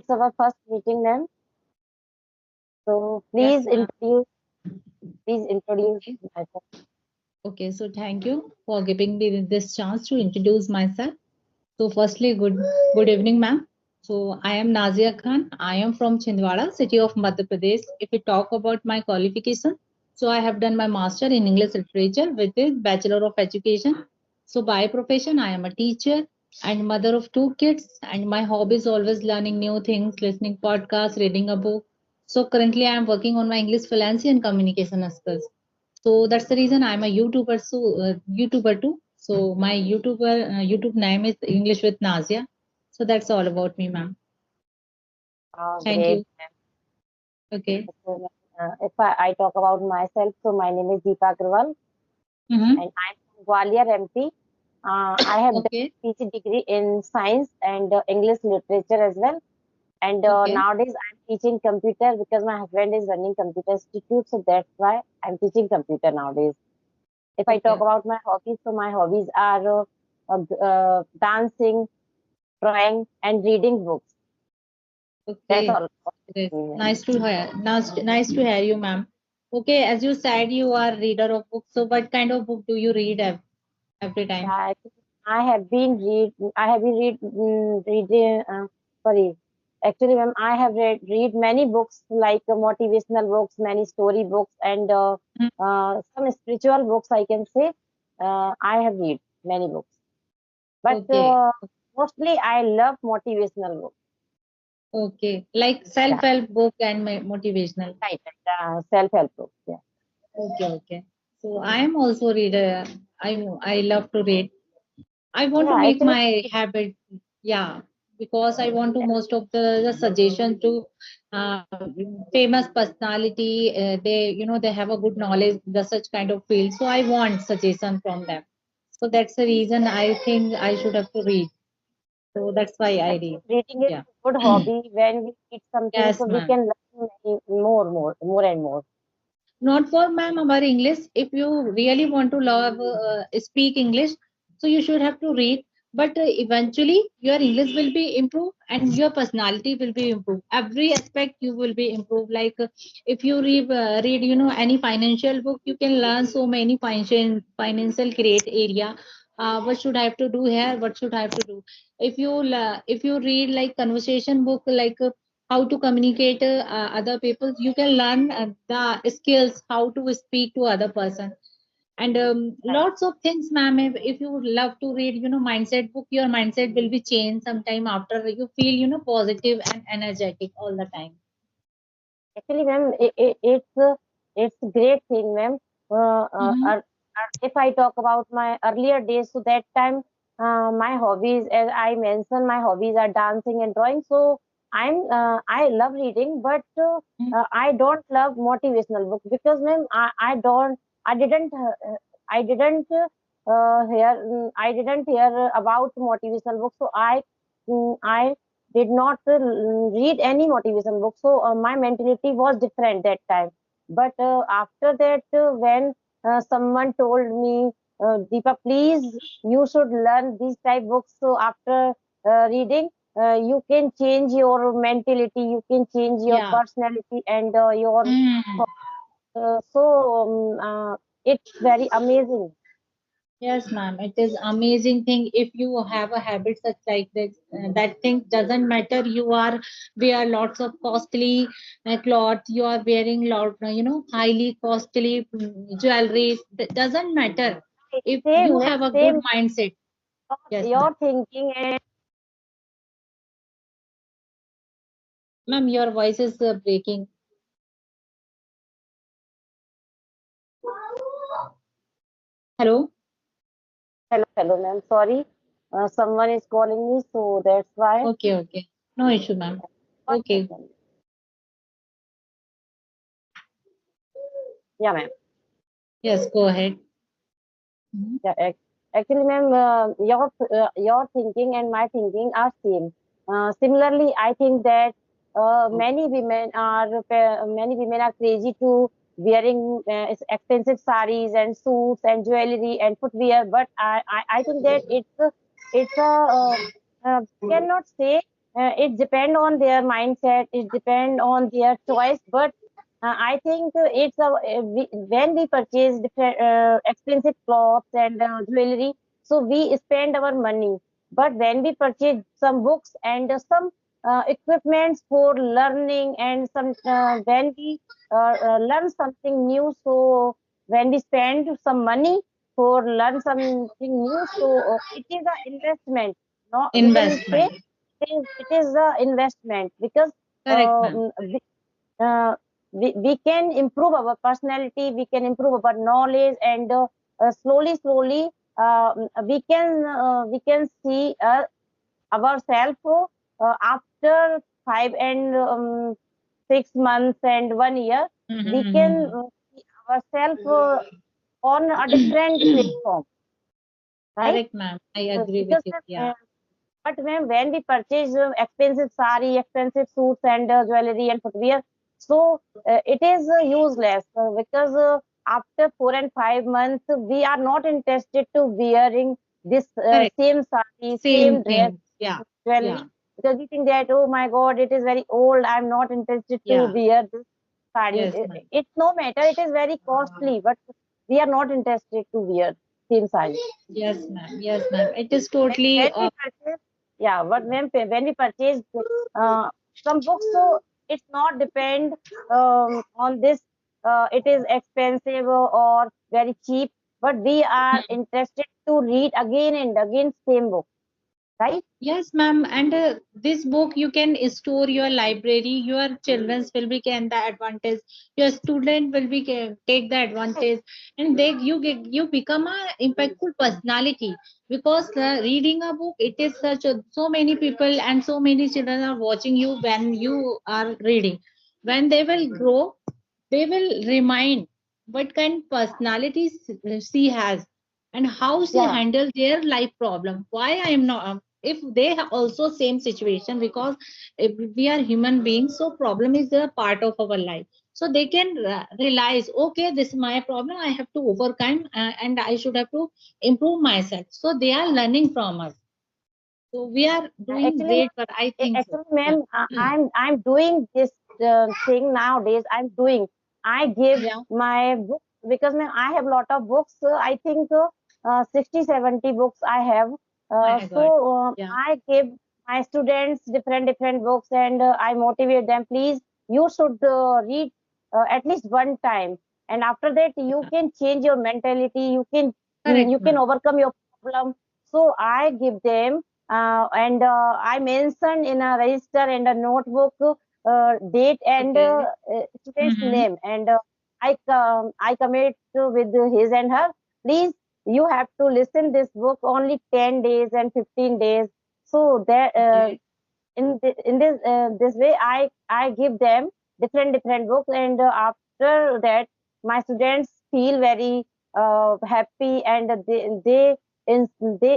it's our first meeting, ma'am. So Yes, ma'am. please introduce Okay. myself. Okay. So thank you for giving me this chance to introduce myself. So firstly, good evening, ma'am. So I am Nazia Khan. I am from Chhindwara, city of Madhya Pradesh. If we talk about my qualification, so I have done my master in English literature with a bachelor of education. So by profession, I am a teacher and mother of two kids. And my hobby is always learning new things, listening podcasts, reading a book. So currently, I am working on my English fluency and communication skills. So that's the reason I'm a YouTuber. So YouTuber too. So my YouTube name is English with Nazia. So that's all about me, ma'am. Thank Great. you. Okay. So, if I talk about myself, so my name is Deepa Agrawal, Mm-hmm. and I'm from Gwalior, MP. I have done Okay. PG degree in science and English literature as well. And Okay. nowadays I'm teaching computer because my husband is running computer institute, so that's why I'm teaching computer nowadays. If I talk Okay. about my hobbies, so my hobbies are dancing, drawing, and reading books. That's Okay. all. Great. Mm. Nice to hear. Nice to hear you, ma'am. Okay. As you said, you are reader of books. So what kind of book do you read every time? I, I have been reading. Sorry, actually, ma'am, I have read many books like motivational books, many story books, and Mm. some spiritual books. I can say I have read many books, but Okay. mostly I love motivational books. Okay. Like Yeah, self-help book and motivational. right. Self-help books. Yeah. Okay, okay. So I am also reader. I love to read. I want to Yeah, make actually, my habit, yeah, because I want to most of the suggestion to famous personality. They have a good knowledge, the such kind of field. So I want suggestion from them. So that's the reason I think I should have to read. So that's why I read. actually, reading is Yeah. a good hobby. When we read something, so Yes, we ma'am. can learn more and more. Not for ma'am our English. If you really want to love speak English, so you should have to read. But eventually your English will be improved and your personality will be improved. Every aspect you will be improved. Like if you read any financial book, you can learn so many financial great area. What should I have to do here? What should I have to do? If you read like conversation book like how to communicate other people, you can learn the skills how to speak to other person and Right. lots of things, ma'am. If you would love to read mindset book, your mindset will be changed sometime after you feel positive and energetic all the time. Actually, ma'am, it's a great thing, ma'am. Mm-hmm. If I talk about my earlier days, so that time my hobbies, as I mentioned, my hobbies are dancing and drawing. So I love reading, but I don't love motivational books because, ma'am, I don't I didn't I didn't I didn't hear about motivational books. So I did not read any motivation book. So my mentality was different that time. But after that, when someone told me, Deepa, please, you should learn these type books. So after reading, you can change your mentality, you can change your Yeah. personality and your. Mm. It's very amazing. Yes, ma'am. It is amazing thing if you have a habit such like this. That thing doesn't matter. You are wear lots of costly cloth. You are wearing highly costly jewelry. That doesn't matter if you Same, have a good same. mindset. Yes, ma'am. Your thinking and Ma'am, your voice is breaking. Hello. hello, ma'am. Sorry, someone is calling me, so that's why. Okay, okay. No issue, ma'am. One Okay. second. Yeah, ma'am. Yes, go ahead. Mhm. Yeah, actually, ma'am, your thinking and my thinking are same. Similarly, I think that many women are crazy to wearing expensive saris and suits and jewelry and footwear. But I think that it's a cannot say. it depend on their mindset, it depend on their choice, but I think when we purchase different expensive clothes and jewelry, so we spend our money. But when we purchase some books and some equipments for learning, and some when we learn something new, so when we spend some money for learn something new, so it is an investment. No, we can say Investment. it is a investment, because Correct, ma'am. uh, we can improve our personality, we can improve our knowledge, and slowly we can see ourselves after 5 and 6 months and 1 year. We can Mm-hmm. see ourselves on a different platform, right? Correct, ma'am. I agree with Because you. Yeah. but when we purchase expensive sari, expensive suits and jewelry and footwear, so it is useless, because after 4 and 5 months, we are not interested to wearing this Correct. same sari, Same same dress, thing. Yeah. jewelry, Yeah. because we think that, oh my God, it is very old. I'm not interested to Yeah. wear this sari. Yes, ma'am. It's no matter. It is very costly, but we are not interested to wear same sari. Yes, ma'am. Yes, ma'am. It is when, totally when we purchase yeah but when we purchase uh, some books, so it's not depend on this, it is expensive or very cheap, but we are interested to read again and again same book, right? yes, ma'am. And this book you can store your library. Your children will be can the advantage. Your student will be take the Right. advantage, and they you become a impactful personality because reading a book it is such a so many people and so many children are watching you when you are reading. When they will grow, they will remind what kind of personality she has and how she Yeah, handles their life problem. Why I am not if they have also same situation because if we are human beings so problem is a part of our life so they can realize okay this is my problem I have to overcome and I should have to improve myself so they are learning from us so we are doing actually, great but I think so actually, yeah. ma'am, I'm doing this thing nowadays. I'm doing. I give Yeah. my books, because ma'am, I have lot of books. I think 60, 70 books I have. My So god. Yeah. I give my students different books, and I motivate them. Please, you should read at least one time, and after that you Yeah. can change your mentality. Correct, You can ma'am. overcome your problem. So I give them, and I mentioned in a register and a notebook date and Okay. student's Mm-hmm. name, and I commit with his and her. Please, you have to listen this book only 10 days and 15 days. So that Okay. in this way, I give them different books, and after that, my students feel very happy, and they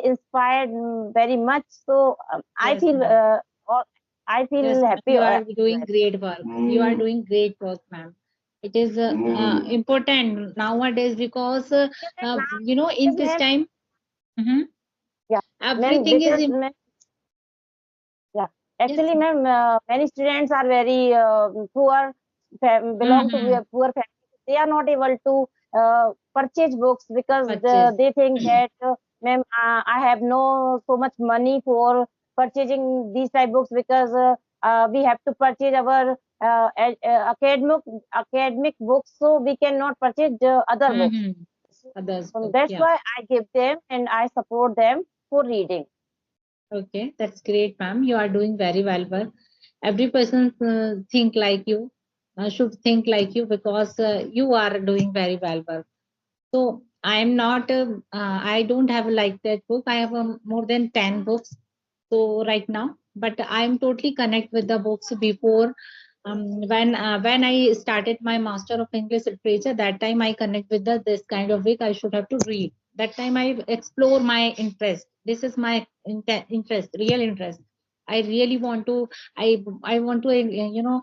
inspired very much. So I Yes, feel ma'am. or I Yes, feel ma'am. happy You are as doing well. great work. You are doing great work, ma'am. It is important nowadays because Because now, in because this ma'am, time, mhm, yeah, ma'am, everything is because ma'am, yeah, yes. actually, ma'am, many students are very poor, belong to Mm-hmm. a poor family. They are not able to purchase books, because Purchase. they think that, ma'am, I have no so much money for purchasing these type books, because we have to purchase our academic books, so we cannot purchase the other books. Mm-hmm. So, Others book. that's Yeah. why I give them and I support them for reading. Okay, that's great, ma'am. You are doing very well. Well, every person think like you, should think like you because you are doing very well. Well. So I am not. I don't have like that book. I have more than 10 books. So right now, but I am totally connect with the books before. When I started my Master of English Literature, that time I connect with the this kind of book I should have to read. That time I explore my interest. This is my interest, real interest. I really want to. I want to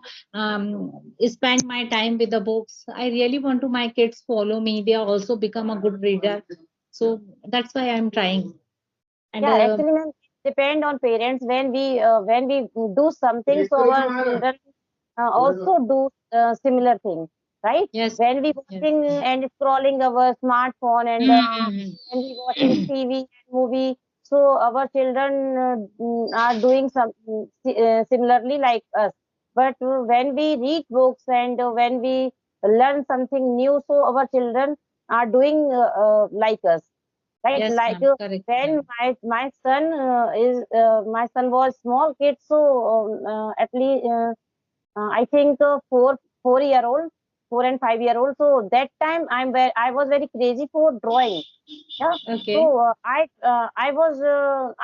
spend my time with the books. I really want to my kids follow me. They also become a good reader. So that's why I'm trying. And Yeah, actually, ma'am. depend on parents. When we do something, so our children also do similar things, right? Yes. When we Yes. watching and scrolling our smartphone, and when we watching TV and movie, so our children are doing some similarly like us. But when we read books, and when we learn something new, so our children are doing like us, right? Yes, Like ma'am. Correct, when ma'am. my son was small kid, so at least I think 4 year old, 4 and 5 year old. So that time I was very crazy for drawing. Yeah. Okay. So I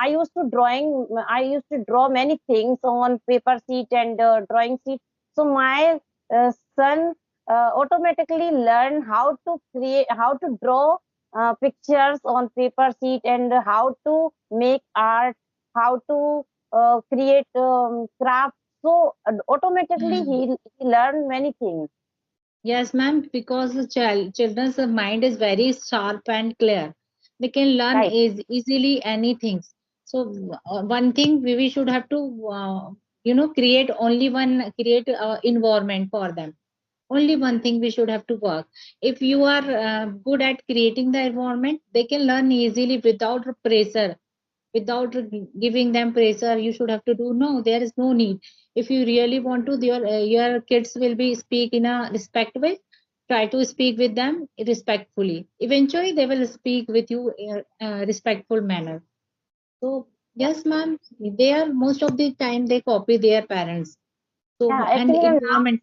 used to drawing. I used to draw many things on paper sheet and drawing sheet. So my son automatically learned how to draw pictures on paper sheet, and how to make art, how to create craft. So automatically Hmm. he learned many things. Yes, ma'am, because the children's mind is very sharp and clear. They can learn Right. easily anything. So one thing we should have to, create only one, create environment for them. Only one thing we should have to work. If you are good at creating the environment, they can learn easily without pressure, without giving them pressure. You should have to do, no, there is no need. If you really want to, your kids will be speak in a respect way. Try to speak with them respectfully. Eventually they will speak with you in a respectful manner. So Yeah. yes, ma'am, they are most of the time they copy their parents. So Yeah. and Actually, ma'am, environment.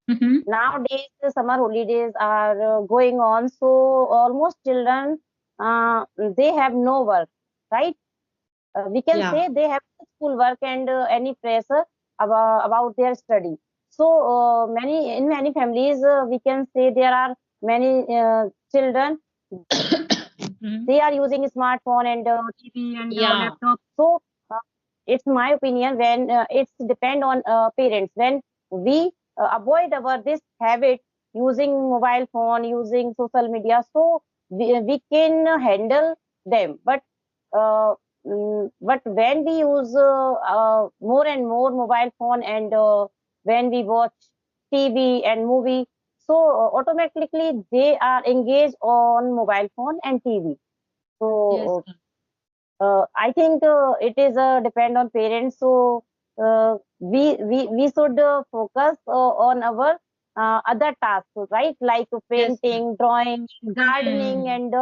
Mhm. nowadays the summer holidays are going on, so almost children they have no work, right? We can Yeah. say they have school work and any pressure about their study. So many families, we can say there are many children, Mhm. they are using smartphone and TV and Yeah. laptop. So uh, it's my opinion, when it's depend on parents. When we avoid our this habit, using mobile phone, using social media, so we can handle them. Uh, but when we use more and more mobile phone, and when we watch TV and movie, so automatically they are engaged on mobile phone and TV. Yes, So ma'am. I think it is depend on parents. So we should focus on our other tasks, right? Like Yes, ma'am. painting, drawing, gardening, Hmm. and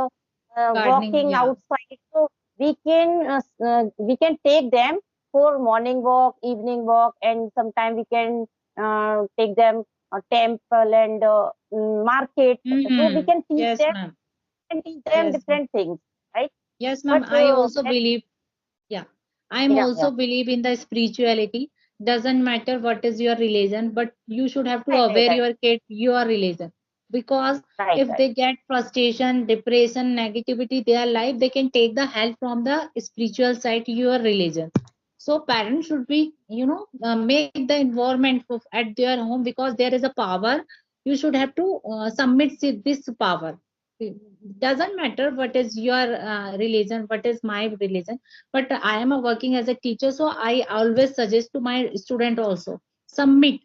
Gardening, walking yeah. outside. So we can take them for morning walk, evening walk, and sometime we can take them a temple and market. So we Hmm. Yes, ma'am. can teach them Yes, ma'am. different things, right? Yes, ma'am. But I also believe, yeah, I'm yeah, also yeah, believe in the spirituality. Doesn't matter what is your religion, but you should have to right, right, aware right, your kid your religion. Because right, if right. they get frustration, depression, negativity, their life, they can take the help from the spiritual side, your religion. So parents should be, make the environment at their home, because there is a power. You should have to submit this power. Doesn't matter what is your religion, what is my religion, but I am a working as a teacher, so I always suggest to my student also, submit,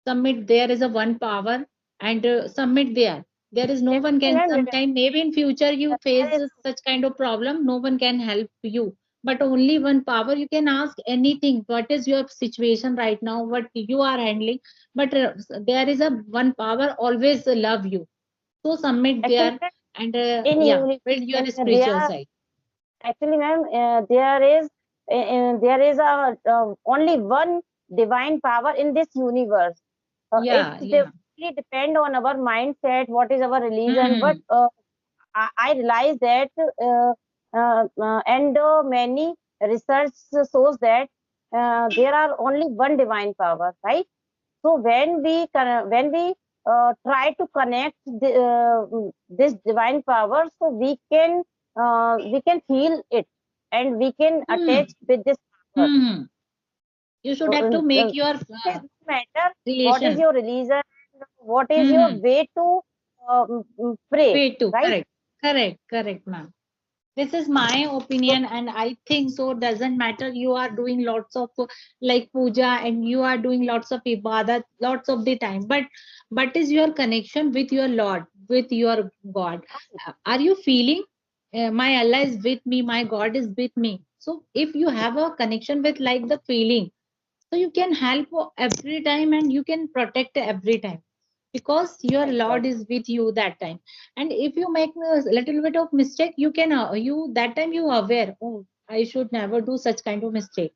submit. There is a one power, and submit there. There is no one Actually, can, ma'am, sometime maybe in future you there face is such kind of problem, no one can help you, but only one power. You can ask anything, what is your situation right now, what you are handling, but there is a one power always love you. So submit actually, there, ma'am, and in yeah, uni build your in spiritual there side. actually, ma'am, there is a only one divine power in this universe. Yeah, yeah. Really depend on our mindset, what is our religion. But Hmm. I realize that and many research shows that there are only one divine power, right? So when we try to connect this divine power, so we can feel it, and we can Hmm. attach with this power. Hmm. You should have to make your It doesn't matter what is relation. your religion, what is your Hmm. way to pray, Way to right? correct, correct, correct, ma'am. This is my opinion, and I think so. Doesn't matter. You are doing lots of like puja, and you are doing lots of ibadat, lots of the time. But is your connection with your Lord, with your God? Are you feeling my Allah is with me, my God is with me? So if you have a connection with like the feeling, so you can help every time and you can protect every time because your Right, Lord right. is with you that time. And if you make a little bit of mistake, you can you that time you are aware, oh, I should never do such kind of mistake.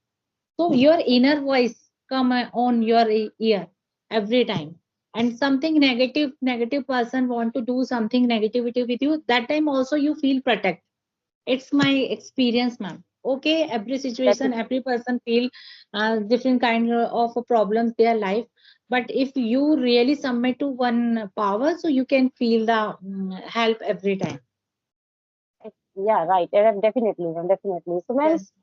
So your inner voice come on your ear every time. And something negative person want to do something negativity with you, that time also you feel protect. It's my experience, ma'am. Okay, every situation, Definitely. every person feel different kind of problems their life. But if you really submit to one power, so you can feel the help every time. Yeah, right. Definitely, ma'am, definitely. So, ma'am, Yes.